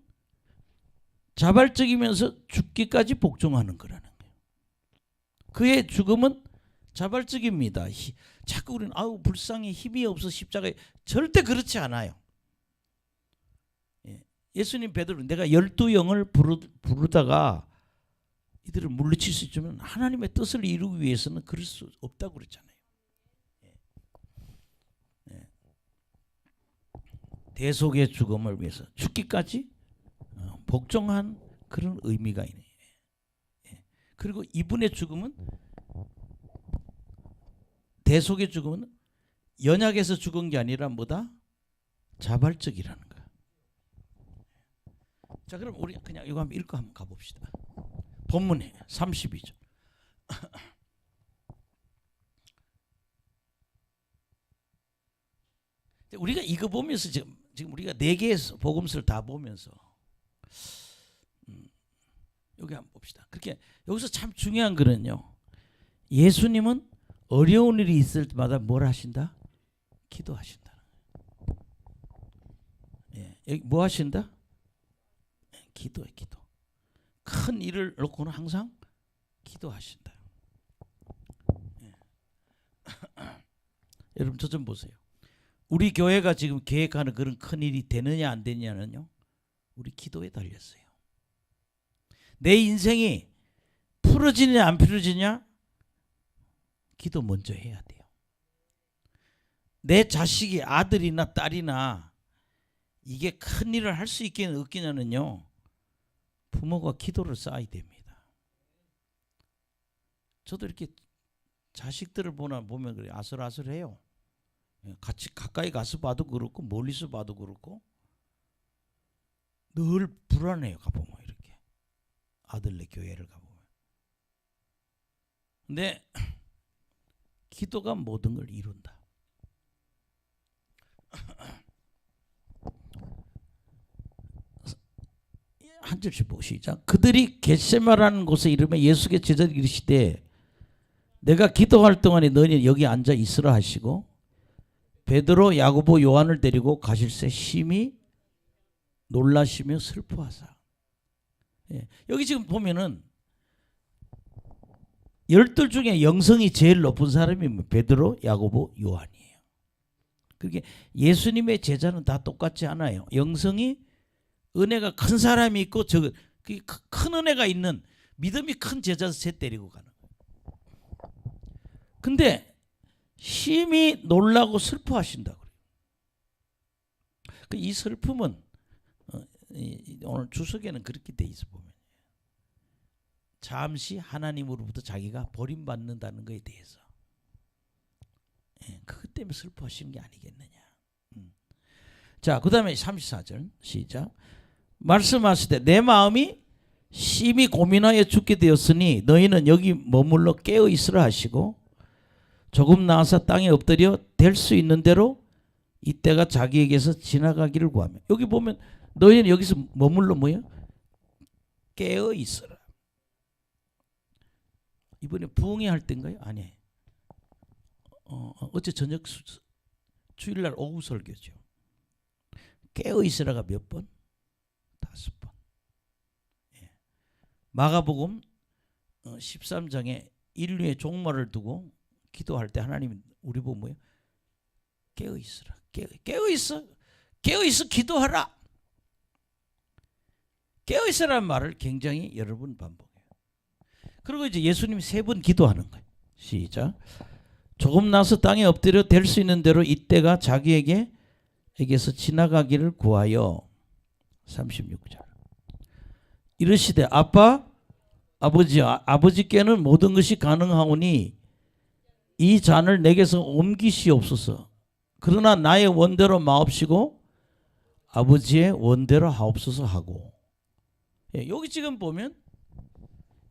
자발적이면서 죽기까지 복종하는 거라는 거예요. 그의 죽음은 자발적입니다. 자꾸 우리는 아우 불쌍히 힘이 없어 십자가에 절대 그렇지 않아요. 예수님 베드로 내가 12영을 부르다가 이들을 물리칠 수 있으면 하나님의 뜻을 이루기 위해서는 그럴 수 없다고 그랬잖아요. 대속의 죽음을 위해서 죽기까지 복종한 그런 의미가 있네요. 그리고 이분의 죽음은 대속의 죽음은 연약해서 죽은 게 아니라 뭐다? 자발적이라는 거야. 자, 그럼 우리 그냥 이거 한번 읽고 한번 가봅시다. 본문에 32절. 우리가 이거 보면서 지금 우리가 네 개의 복음서를 다 보면서 여기 한번 봅시다. 그렇게 여기서 참 중요한 거는요. 예수님은 어려운 일이 있을 때마다 뭘 하신다? 기도하신다. 여기 뭐 하신다? 기도해, 기도. 큰 일을 놓고는 항상 기도하신다. 여러분 저 좀 보세요. 우리 교회가 지금 계획하는 그런 큰 일이 되느냐 안 되느냐는요, 우리 기도에 달렸어요. 내 인생이 풀어지느냐 안 풀어지느냐, 기도 먼저 해야 돼요. 내 자식이 아들이나 딸이나 이게 큰 일을 할 수 있겠느냐 없겠냐는요, 부모가 기도를 쌓아야 됩니다. 저도 이렇게 자식들을 보면 그래 아슬아슬해요. 같이 가까이 가서 봐도 그렇고 멀리서 봐도 그렇고 늘 불안해요. 가보면 이렇게 아들네 교회를 가보면. 근데 기도가 모든 걸 이룬다. 한 절씩 보시죠. 그들이 겟세마라는 곳에 이르면 예수께 제자들이 이르시되 내가 기도할 동안에 너희는 여기 앉아 있으라 하시고 베드로 야고보 요한을 데리고 가실새 심히 놀라시며 슬퍼하사. 여기 지금 보면은 열둘 중에 영성이 제일 높은 사람이 베드로 나고보 요한이에요. 그게 예수님의 제자는 다 똑같지 않아요. 영성이 은혜가 큰 사람이 있고 큰 은혜가 있는 믿음이 큰 제자 셋 데리고 가는 거예요. 근데 심히 놀라고 슬퍼하신다고 그래요. 이 슬픔은 오늘 주석에는 그렇게 돼 있어 보면 잠시 하나님으로부터 자기가 버림받는다는 것에 대해서 그것 때문에 슬퍼하시는 게 아니겠느냐. 자, 그 다음에 34절 시작. 말씀하시되 내 마음이 심히 고민하여 죽게 되었으니 너희는 여기 머물러 깨어 있으라 하시고 조금 나아서 땅에 엎드려 될 수 있는 대로 이때가 자기에게서 지나가기를 구하며. 여기 보면 너희는 여기서 머물러 뭐예요? 깨어 있어라. 이번에 부흥회 할 때인가요? 아니에요. 어제 저녁 주일날 오후 설교죠. 깨어 있으라가 몇 번? 5번. 마가복음 13장에 인류의 종말을 두고 기도할 때 하나님이 우리 보고 뭐예요? 깨어 있으라. 깨어 있어 기도하라. 깨어 있으라는 말을 굉장히 여러 번 반복해요. 그리고 이제 예수님이 3번 기도하는 거예요. 시작. 조금 나서 땅에 엎드려 될 수 있는 대로 이때가 자기에게서 지나가기를 구하여. 36절. 이르시되 아버지께는 모든 것이 가능하오니 이 잔을 내게서 옮기시옵소서. 그러나 나의 원대로 마옵시고 아버지의 원대로 하옵소서 하고. 여기 지금 보면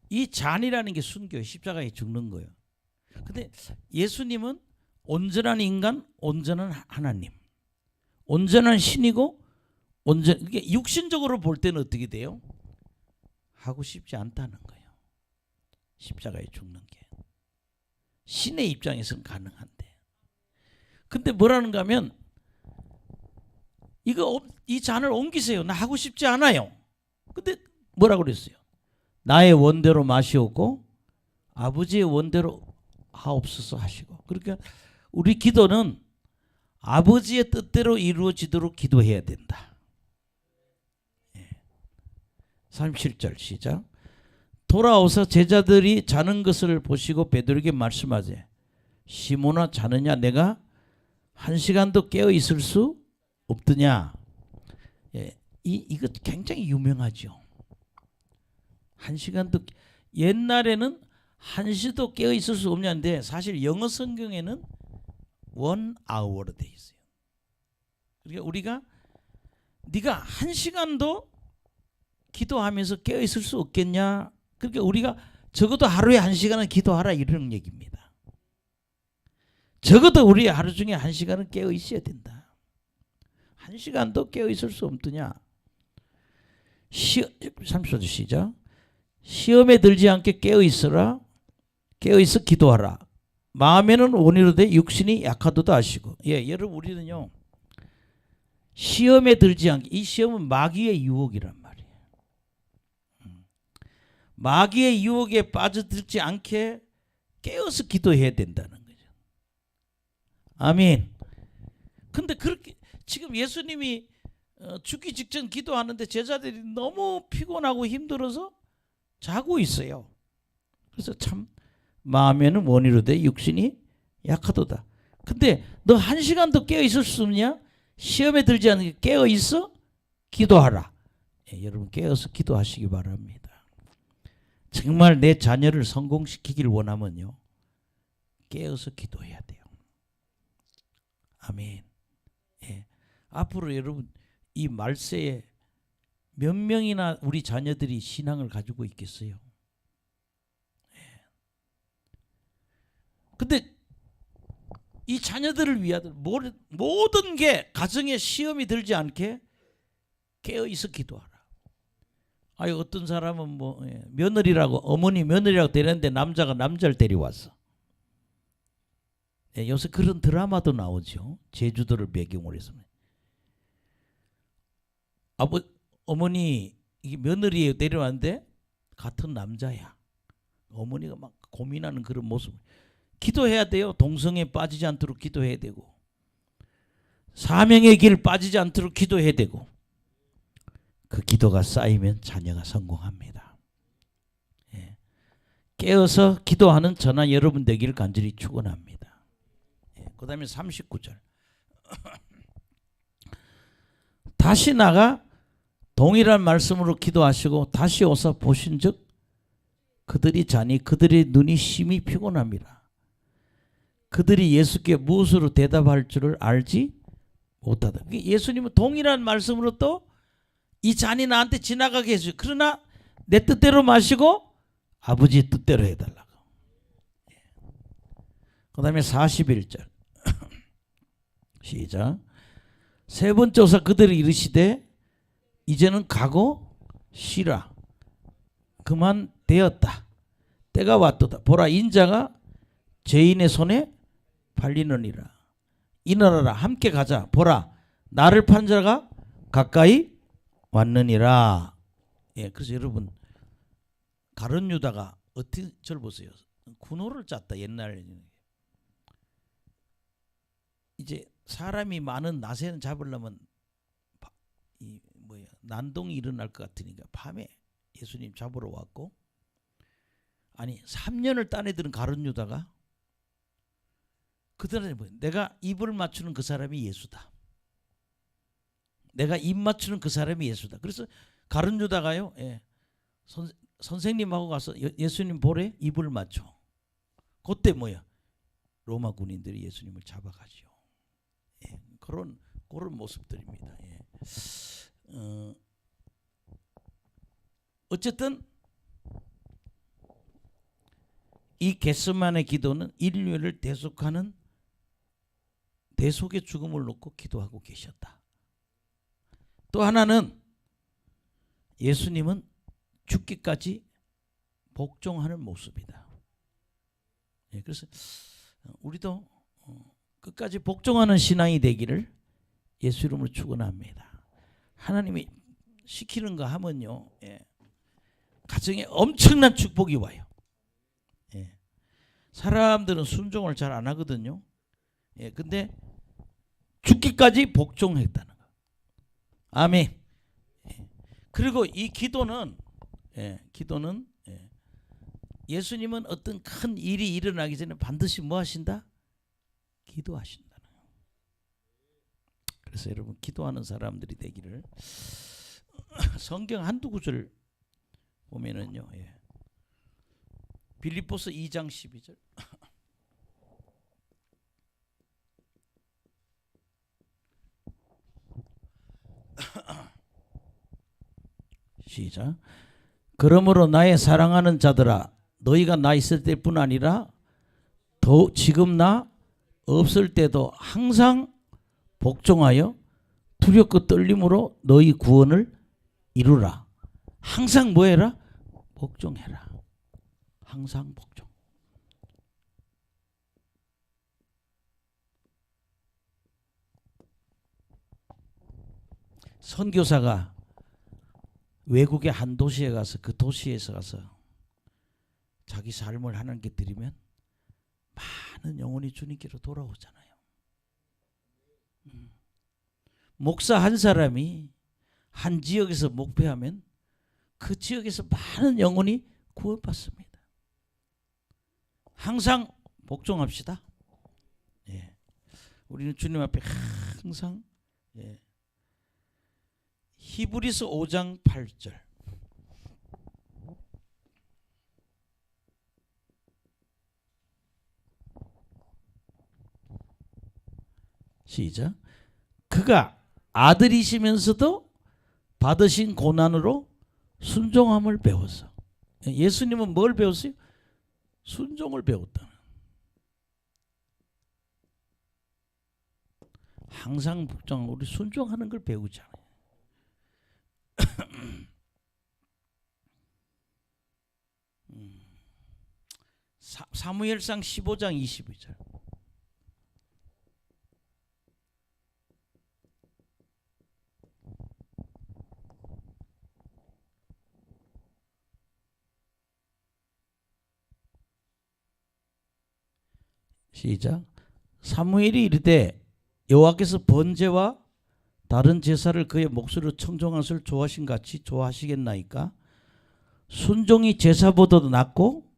이 잔이라는 게 순교예요. 십자가에 죽는 거예요. 근데 예수님은 온전한 인간, 온전한 하나님, 온전한 신이고 이게 육신적으로 볼 때는 어떻게 돼요? 하고 싶지 않다는 거예요. 십자가에 죽는 게. 신의 입장에서는 가능한데. 근데 뭐라는가 하면 이 잔을 옮기세요. 나 하고 싶지 않아요. 근데 뭐라고 그랬어요? 나의 원대로 마시옵고 아버지의 원대로 하옵소서 하시고. 그러니까 우리 기도는 아버지의 뜻대로 이루어지도록 기도해야 된다. 37절 시작. 돌아오서 제자들이 자는 것을 보시고 베드로에게 말씀하되 시몬아 자느냐 내가 1시간도 깨어 있을 수 없더냐. 이거 굉장히 유명하죠. 1시간도 옛날에는 1시도 깨어 있을 수 없냐는데 사실 영어 성경에는 1hour로 돼 있어요. 그러니까 우리가 네가 1시간도 기도하면서 깨어 있을 수 없겠냐? 그러니까 우리가 적어도 하루에 1시간은 기도하라 이런 얘기입니다. 적어도 우리 하루 중에 1시간은 깨어 있어야 된다. 1시간도 깨어 있을 수 없느냐? 30초 시작. 시험에 들지 않게 깨어 있어라. 깨어 있어 기도하라. 마음에는 원이로되 육신이 약하도다 하시고. 예, 여러분 우리는요. 시험에 들지 않게, 이 시험은 마귀의 유혹이란 말이에요. 마귀의 유혹에 빠져들지 않게 깨어서 기도해야 된다는 거죠. 아멘. 근데 그렇게 지금 예수님이 죽기 직전 기도하는데 제자들이 너무 피곤하고 힘들어서 자고 있어요. 그래서 참 마음에는 원이로되 육신이 약하도다. 근데 너 1시간도 깨어 있을 수 없냐? 시험에 들지 않게 깨어 있어 기도하라. 예, 여러분 깨어서 기도하시기 바랍니다. 정말 내 자녀를 성공시키길 원하면요, 깨어서 기도해야 돼요. 아멘. 예. 앞으로 여러분 이 말세에 몇 명이나 우리 자녀들이 신앙을 가지고 있겠어요? 예. 근데 이 자녀들을 위하여 모든 게 가정에 시험이 들지 않게 깨어 있어 기도하라. 아유, 어떤 사람은 뭐 며느리라고, 어머니 며느리라고 데렸는데 남자가 남자를 데려왔어. 예, 요새 그런 드라마도 나오죠. 제주도를 배경으로 해서. 어머니 이게 며느리에 데려왔는데 같은 남자야. 어머니가 막 고민하는 그런 모습. 기도해야 돼요. 동성애 빠지지 않도록 기도해야 되고, 사명의 길 빠지지 않도록 기도해야 되고, 그 기도가 쌓이면 자녀가 성공합니다. 예. 깨어서 기도하는 저나 여러분 되기를 간절히 축원합니다. 예. 그 다음에 39절. 다시 나가 동일한 말씀으로 기도하시고 다시 오사 보신즉 그들이 자니 그들의 눈이 심히 피곤합니다. 그들이 예수께 무엇으로 대답할 줄을 알지 못하다. 예수님은 동일한 말씀으로 또 이 잔이 나한테 지나가게 해주세요. 그러나 내 뜻대로 마시고 아버지 뜻대로 해달라고. 그 다음에 41절 시작. 세 번째 오사 그들이 이르시되 이제는 가고 쉬라. 그만 되었다. 때가 왔도다. 보라, 인자가 죄인의 손에 팔리느니라. 일어나라, 함께 가자. 보라, 나를 판 자가 가까이 왔느니라. 예, 그래서 여러분 가룟 유다가 어떻게 저를 보세요. 군호를 짰다. 옛날에 이제 사람이 많은 낮에는 잡으려면 난동이 일어날 것 같으니까 밤에 예수님 잡으러 왔고, 아니 3년을 딴에 들은 가룟 유다가 그들한테 내가 입을 맞추는 그 사람이 예수다. 내가 입 맞추는 그 사람이 예수다. 그래서 가룟 유다가요, 예, 선생님하고 가서 예수님 보래 입을 맞춰. 그때 뭐야? 로마 군인들이 예수님을 잡아가죠. 예, 그런 모습들입니다. 예. 어쨌든 이 겟세마네 기도는 인류를 대속하는 대속의 죽음을 놓고 기도하고 계셨다. 또 하나는 예수님은 죽기까지 복종하는 모습이다. 예, 그래서 우리도 끝까지 복종하는 신앙이 되기를 예수 이름으로 축원합니다. 하나님이 시키는 거 하면요, 예, 가정에 엄청난 축복이 와요. 예, 사람들은 순종을 잘 안 하거든요. 예, 근데 죽기까지 복종했다는 거. 아멘. 예. 그리고 이 기도는 예수님은 어떤 큰 일이 일어나기 전에 반드시 뭐 하신다? 기도하신다는 거예요. 그래서 여러분 기도하는 사람들이 되기를. 성경 한두 구절 보면은요. 예. 빌립보서 2장 12절. 시작. 그러므로 나의 사랑하는 자들아, 너희가 나 있을 때뿐 아니라 더 지금 나 없을 때도 항상 복종하여 두렵고 떨림으로 너희 구원을 이루라. 항상 뭐 해라? 복종해라. 항상 복종. 선교사가 외국의 한 도시에 가서 그 도시에서 가서 자기 삶을 하나님께 드리면 많은 영혼이 주님께로 돌아오잖아요. 목사 한 사람이 한 지역에서 목회하면 그 지역에서 많은 영혼이 구원받습니다. 항상 복종합시다. 예. 우리는 주님 앞에 항상 예. 히브리서 5장 8절. 시작. 그가 아들이시면서도 받으신 고난으로 순종함을 배웠어. 예수님은 뭘 배웠어요? 순종을 배웠다. 항상 복종하고 우리 순종하는 걸 배우잖아요. 사무엘상 15장 22절. 시작. 사무엘이 이르되 여호와께서 번제와 다른 제사를 그의 목소리로 청종한 것을 좋아하신 같이 좋아하시겠나이까? 순종이 제사보다도 낫고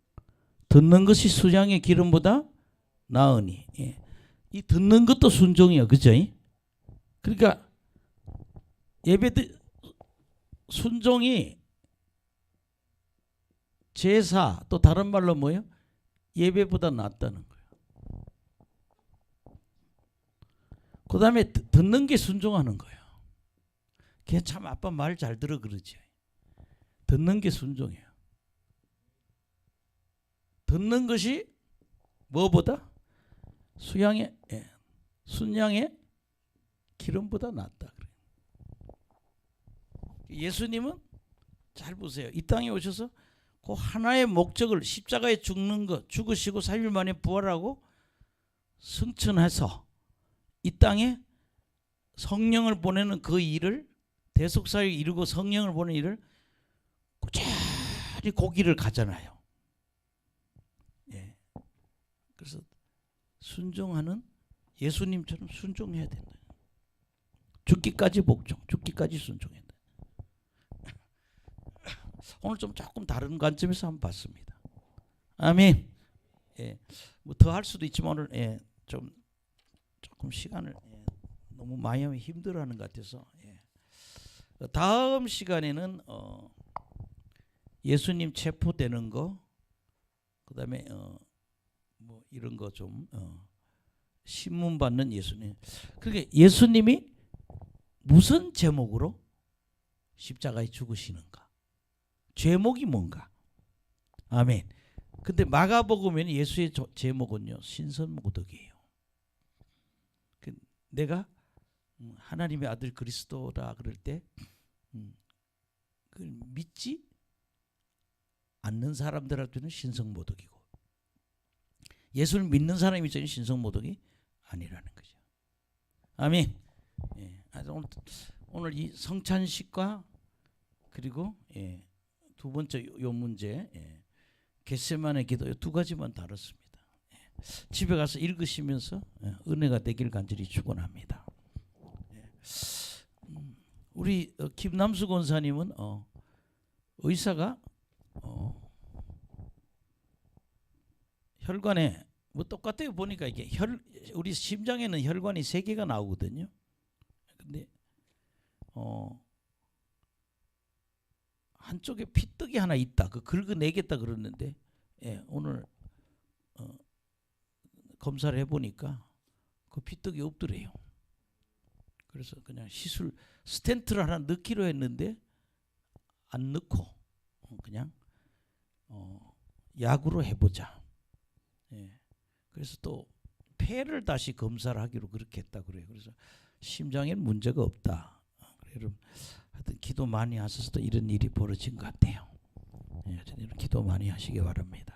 듣는 것이 수양의 기름보다 나으니. 예. 이 듣는 것도 순종이요, 그죠? 그러니까 예배 순종이 제사 또 다른 말로 뭐예요? 예배보다 낫다는 거예요. 그 다음에 듣는 게 순종하는 거예요. 걔 참 아빠 말 잘 들어 그러지. 듣는 게 순종이에요. 듣는 것이 뭐보다? 수양의 순양의 기름보다 낫다. 예수님은 잘 보세요. 이 땅에 오셔서 그 하나의 목적을 십자가에 죽는 것, 죽으시고 3일 만에 부활하고 승천해서 이 땅에 성령을 보내는 그 일을 대속사를 이루고 성령을 보내는 일을 꾸준히 그 길을 가잖아요. 예. 그래서 순종하는 예수님처럼 순종해야 된다. 죽기까지 복종, 죽기까지 순종해야 된다. 오늘 좀 조금 다른 관점에서 한번 봤습니다. 아멘. 예. 뭐 더 할 수도 있지만 오늘 예. 조금 시간을 너무 많이 하면 힘들어하는 것 같아서 다음 시간에는 예수님 체포되는 거, 그다음에 뭐 이런 거 좀 신문 받는 예수님. 그게 예수님이 무슨 제목으로 십자가에 죽으시는가? 제목이 뭔가? 아멘. 근데 마가복음에는 예수의 제목은요 신선모독이에요. 내가 하나님의 아들 그리스도라 그럴 때 그걸 믿지 않는 사람들한테는 신성모독이고 예수를 믿는 사람이 있자니 신성모독이 아니라는 거죠. 아멘. 예. 오늘 이 성찬식과 그리고 두 번째 요 문제 겟세마네 기도 두 가지만 다뤘습니다. 집에 가서 읽으시면서 은혜가 되길 간절히 축원합니다. 우리 김남수 권사님은 의사가 혈관에 뭐 똑같아요. 보니까 이게 우리 심장에는 혈관이 3개가 나오거든요. 근데 한쪽에 피떡이 하나 있다. 그 긁어내겠다 그러는데 예, 오늘 검사를 해보니까 그 피떡이 없더래요. 그래서 그냥 시술 스텐트를 하나 넣기로 했는데 안 넣고 그냥 약으로 해보자. 예. 그래서 또 폐를 다시 검사를 하기로 그렇게 했다 그래요. 그래서 심장에는 문제가 없다. 여러분 하여튼 기도 많이 하셔서 이런 일이 벌어진 것 같아요. 예, 기도 많이 하시기 바랍니다.